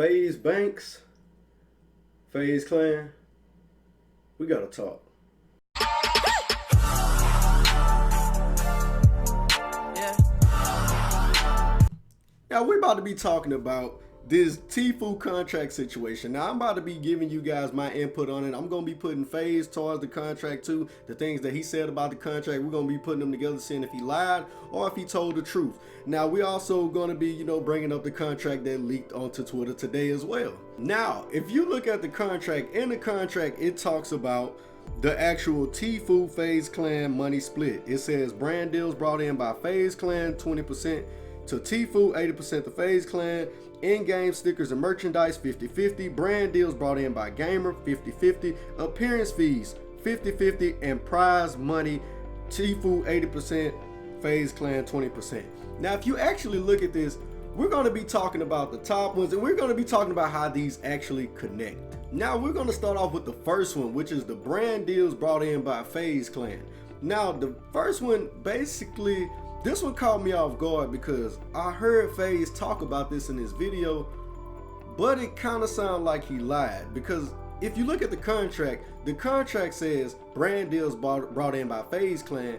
Faze Banks, Faze Clan, we gotta talk. Now we're about to be talking about this Tfue contract situation. Now I'm about to be giving you guys my input on it. I'm gonna be putting Faze towards the contract too. The things that he said about the contract, we're gonna be putting them together, seeing if he lied or if he told the truth. Now we also gonna be, bringing up the contract that leaked onto Twitter today as well. Now, if you look at the contract, in the contract it talks about the actual Tfue Faze Clan money split. It says brand deals brought in by Faze Clan 20% to Tfue, 80% to Faze Clan. In-game stickers and merchandise 50-50, brand deals brought in by Gamer 50-50, appearance fees 50-50, and prize money Tfue 80%, Faze Clan 20%. Now if you actually look at this, we're going to be talking about the top ones, and we're going to be talking about how these actually connect. Now we're going to start off with the first one, which is the brand deals brought in by Faze Clan. Now the first one, basically, this one caught me off guard because I heard Faze talk about this in his video, but it kind of sounded like he lied, because if you look at the contract says brand deals brought in by Faze Clan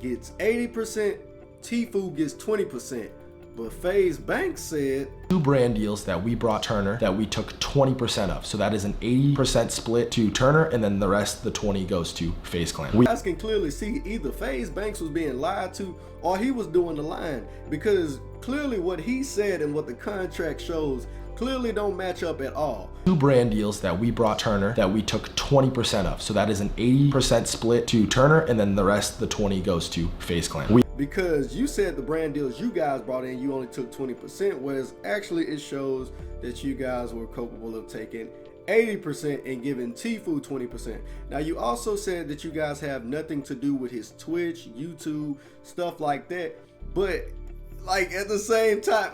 gets 80%, Tfue gets 20%. But Faze Banks said two brand deals that we brought Turner that we took 20% of. So that is an 80% split to Turner, and then the rest, the 20 goes to Faze Clan. You guys can clearly see either Faze Banks was being lied to or he was doing the lying, because clearly what he said and what the contract shows clearly don't match up at all. Two brand deals that we brought Turner that we took 20% of. So that is an 80% split to Turner, and then the rest, the 20 goes to Faze Clan. Because you said the brand deals you guys brought in, you only took 20%, whereas actually it shows that you guys were capable of taking 80% and giving Tfue 20%. Now you also said that you guys have nothing to do with his Twitch, YouTube, stuff like that, but like at the same time,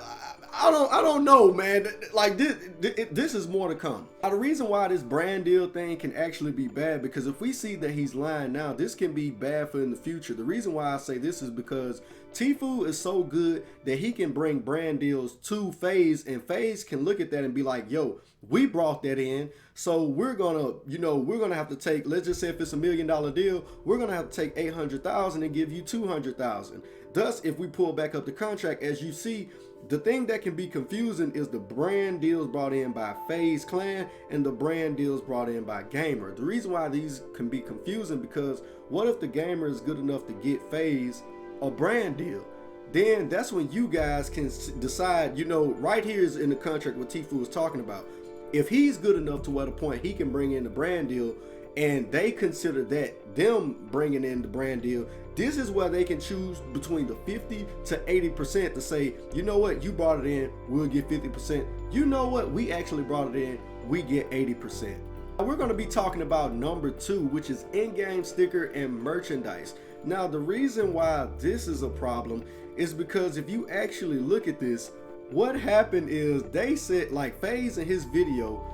I don't know, man. Like this is more to come. Now the reason why this brand deal thing can actually be bad, because if we see that he's lying now, this can be bad for in the future. The reason why I say this is because Tfue is so good that he can bring brand deals to Faze, and Faze can look at that and be like, yo, we brought that in, so we're gonna have to take, let's just say if it's $1 million deal, we're gonna have to take 800,000 and give you 200,000. Thus, if we pull back up the contract, as you see, the thing that can be confusing is the brand deals brought in by Faze Clan and the brand deals brought in by Gamer. The reason why these can be confusing, because what if the Gamer is good enough to get Faze a brand deal? Then that's when you guys can decide, right here is in the contract what Tfue was talking about. If he's good enough to what a point he can bring in the brand deal, and they consider that them bringing in the brand deal, this is where they can choose between the 50 to 80% to say, you know what, you brought it in, we'll get 50%. You know what, we actually brought it in, we get 80%. Now we're going to be talking about number 2, which is in-game sticker and merchandise. Now the reason why this is a problem is because if you actually look at this, what happened is they said, like Faze in his video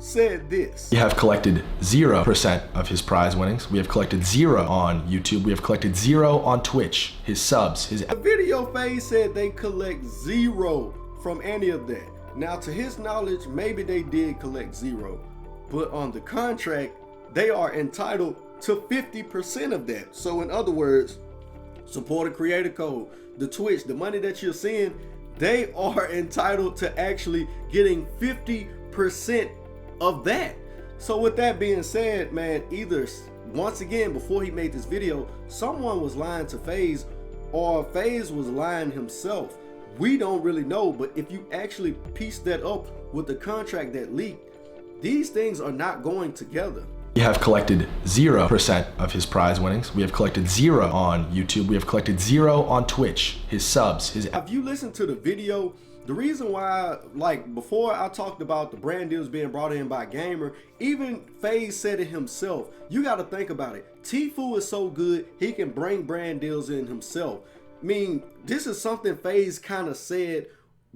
said this: we have collected 0% of his prize winnings. We have collected 0 on YouTube. We have collected 0 on Twitch. His subs, his video, Faze said they collect 0 from any of that. Now to his knowledge, maybe they did collect 0, but on the contract they are entitled to 50% of that. So in other words, supporter creator code, the Twitch, the money that you're seeing, they are entitled to actually getting 50% of that. So with that being said, man, either once again before he made this video, someone was lying to Faze, or Faze was lying himself. We don't really know, but if you actually piece that up with the contract that leaked, these things are not going together. We have collected 0% of his prize winnings. We have collected 0 on YouTube. We have collected 0 on Twitch. His subs, his... If you listen to the video, the reason why, like before I talked about the brand deals being brought in by Gamer, even Faze said it himself. You got to think about it. Tfue is so good, he can bring brand deals in himself. I mean, this is something Faze kind of said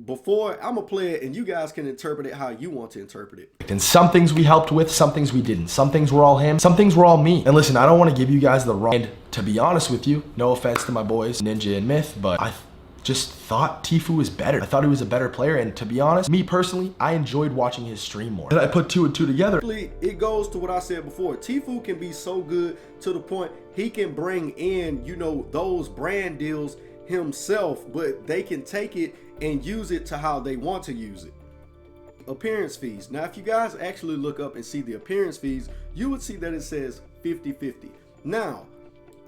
before. I'm gonna play it and you guys can interpret it how you want to interpret it. And some things we helped with, some things we didn't. Some things were all him, some things were all me. And listen, I don't want to give you guys the wrong, and to be honest with you, no offense to my boys Ninja and Myth, but I just thought Tfue was better. I thought he was a better player, and to be honest, me personally, I enjoyed watching his stream more. And I put 2 and 2 together. It goes to what I said before. Tfue can be so good to the point he can bring in, you know, those brand deals himself, but they can take it and use it to how they want to use it. Appearance fees. Now, if you guys actually look up and see the appearance fees, you would see that it says 50-50. Now,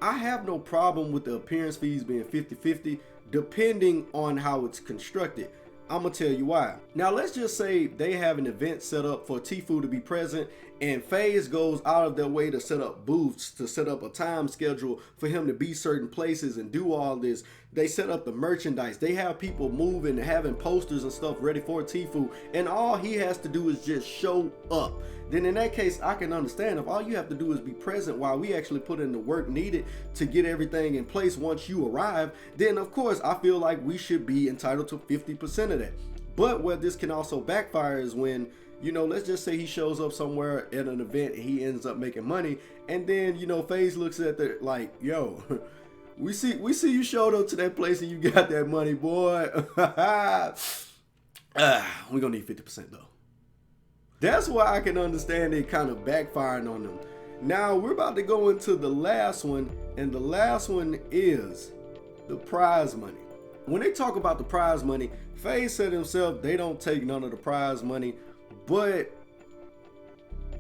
I have no problem with the appearance fees being 50-50, depending on how it's constructed. I'm gonna tell you why. Now, let's just say they have an event set up for Tfue to be present, and Faze goes out of their way to set up booths, to set up a time schedule for him to be certain places and do all this. They set up the merchandise. They have people moving and having posters and stuff ready for Tfue, and all he has to do is just show up. Then in that case, I can understand if all you have to do is be present while we actually put in the work needed to get everything in place once you arrive, then of course I feel like we should be entitled to 50% of that. But where this can also backfire is when, you know, let's just say he shows up somewhere at an event and he ends up making money, and then, you know, Faze looks at the like, yo, we see you showed up to that place and you got that money, boy. We're gonna need 50% though. That's why I can understand it kind of backfiring on them. Now we're about to go into the last one, and the last one is the prize money. When they talk about the prize money, Faze said himself they don't take none of the prize money, but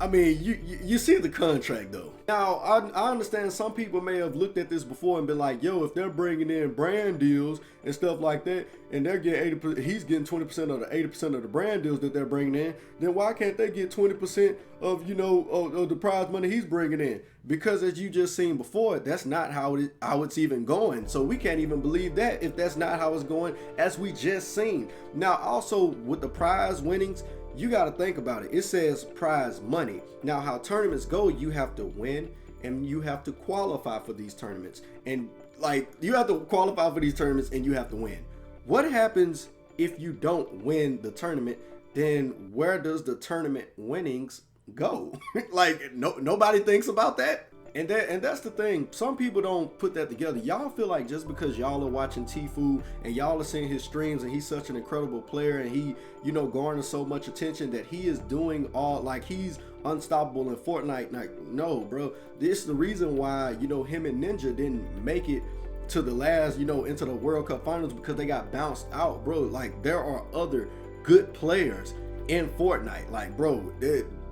I mean, you see the contract though. Now, I understand some people may have looked at this before and been like, yo, if they're bringing in brand deals and stuff like that, and they're getting 80%, he's getting 20% of the 80% of the brand deals that they're bringing in, then why can't they get 20% of, you know, of the prize money he's bringing in? Because as you just seen before, that's not how it's even going. So we can't even believe that if that's not how it's going, as we just seen. Now, also with the prize winnings, you got to think about it. It says prize money. Now, how tournaments go, you have to win and you have to qualify for these tournaments. And like, you have to qualify for these tournaments and you have to win. What happens if you don't win the tournament? Then where does the tournament winnings go? Like, nobody thinks about that. And that's the thing. Some people don't put that together. Y'all feel like just because y'all are watching Tfue and y'all are seeing his streams and he's such an incredible player and he, you know, garners so much attention that he is doing all, like, he's unstoppable in Fortnite. Like, no, bro. This is the reason why, you know, him and Ninja didn't make it to the last, you know, into the World Cup finals, because they got bounced out, bro. Like, there are other good players in Fortnite. Like, bro,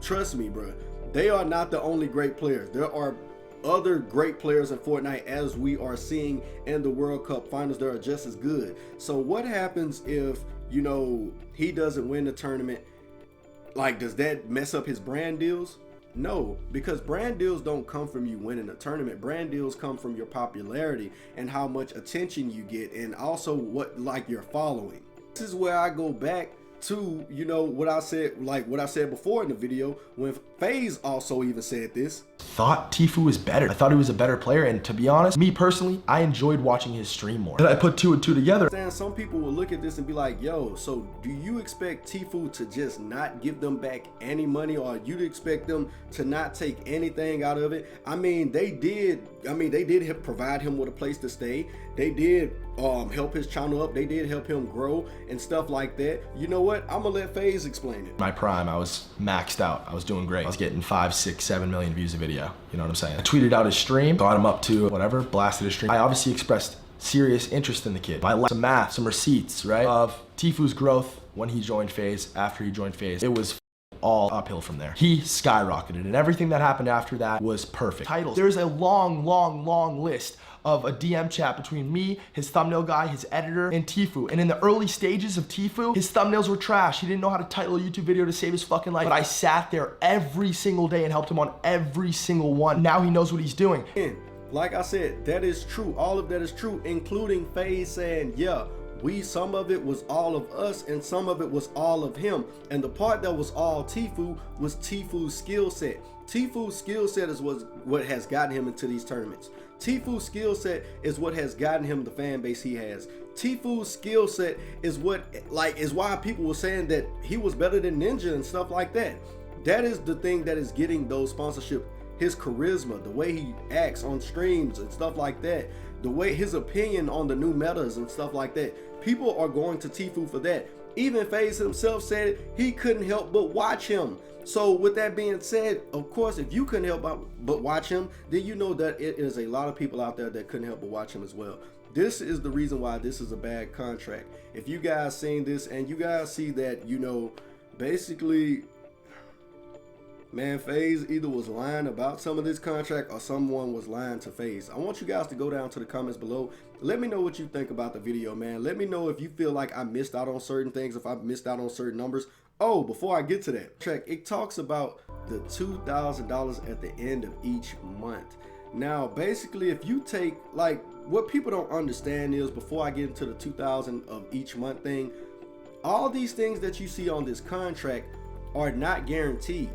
trust me, bro. They are not the only great players. There are other great players in Fortnite, as we are seeing in the World Cup finals. They are just as good. So what happens if, you know, he doesn't win the tournament? Like, does that mess up his brand deals? No, because brand deals don't come from you winning a tournament. Brand deals come from your popularity and how much attention you get, and also what, like, your following. This is where I go back to, you know, what I said, like what I said before in the video, when Faze also even said this. Thought Tfue was better. I thought he was a better player, and to be honest, me personally, I enjoyed watching his stream more. And I put 2 and 2 together. Some people will look at this and be like, yo, so do you expect Tfue to just not give them back any money, or you expect them to not take anything out of it? I mean, they did provide him with a place to stay. They did help his channel up. They did help him grow and stuff like that. You know what? I'm gonna let Faze explain it. My prime, I was maxed out. I was doing great. I was getting 5, 6, 7 million views a video. You know what I'm saying? I tweeted out his stream, got him up to whatever, blasted his stream. I obviously expressed serious interest in the kid. I left some math, some receipts, right, of Tfue's growth when he joined Faze, after he joined Faze. It was all uphill from there. He skyrocketed, and everything that happened after that was perfect. Titles. There's a long list of a DM chat between me, his thumbnail guy, his editor, and Tfue. And in the early stages of Tfue, his thumbnails were trash. He didn't know how to title a YouTube video to save his fucking life. But I sat there every single day and helped him on every single one. Now he knows what he's doing. And like I said, that is true. All of that is true, including Faze saying, yeah, some of it was all of us and some of it was all of him. And the part that was all Tfue was Tfue's skill set. Tfue's skill set is what has gotten him into these tournaments. Tfue's skill set is what has gotten him the fan base he has. Tfue's skill set is is why people were saying that he was better than Ninja and stuff like that. That is the thing that is getting those sponsorship. His charisma, the way he acts on streams and stuff like that. the way his opinion on the new metas and stuff like that. People are going to Tfue for that. Even Faze himself said he couldn't help but watch him. So with that being said, of course, if you couldn't help but watch him, then you know that it is a lot of people out there that couldn't help but watch him as well. This is the reason why this is a bad contract. If you guys seen this and you guys see that, you know, basically, man, Faze either was lying about some of this contract or someone was lying to Faze. I want you guys to go down to the comments below. Let me know what you think about the video, man. Let me know if you feel like I missed out on certain things, if I missed out on certain numbers. Oh, before I get to that track, it talks about the $2,000 at the end of each month. Now, basically, if you take, like, what people don't understand is, before I get into the 2,000 of each month thing, all these things that you see on this contract are not guaranteed.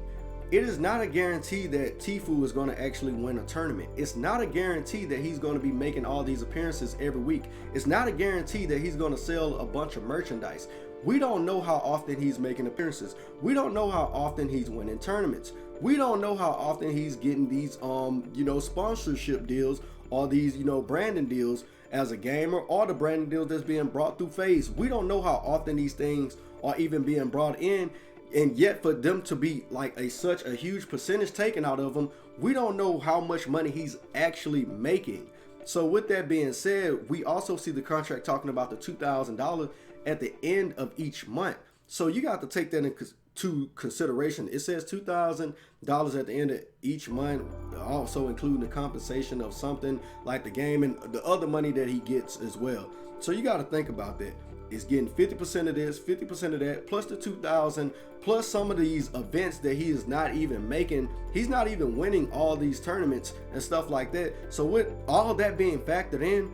It is not a guarantee that Tfue is going to actually win a tournament. It's not a guarantee that he's going to be making all these appearances every week. It's not a guarantee that he's going to sell a bunch of merchandise. We don't know how often he's making appearances. We don't know how often he's winning tournaments. We don't know how often he's getting these you know, sponsorship deals or these, you know, branding deals as a gamer, or the branding deals that's being brought through Faze. We don't know how often these things are even being brought in, and yet for them to be like such a huge percentage taken out of him, we don't know how much money he's actually making. So with that being said, we also see the contract talking about the $2,000 at the end of each month. So you got to take that into consideration. It says $2,000 at the end of each month, also including the compensation of something like the game and the other money that he gets as well. So you got to think about that. It's getting 50% of this, 50% of that, plus the 2,000, plus some of these events that he is not even making. He's not even winning all these tournaments and stuff like that. So with all that being factored in,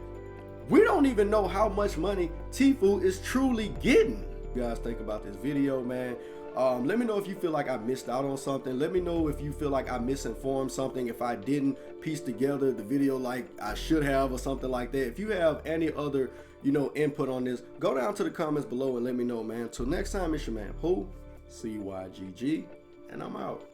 we don't even know how much money Tfue is truly getting. You guys think about this video, man. Let me know if you feel like I missed out on something. Let me know if you feel like I misinformed something, if I didn't piece together the video like I should have or something like that. If you have any other, you know, input on this, go down to the comments below and let me know, man. Till next time, it's your man Who, CYGG, and I'm out.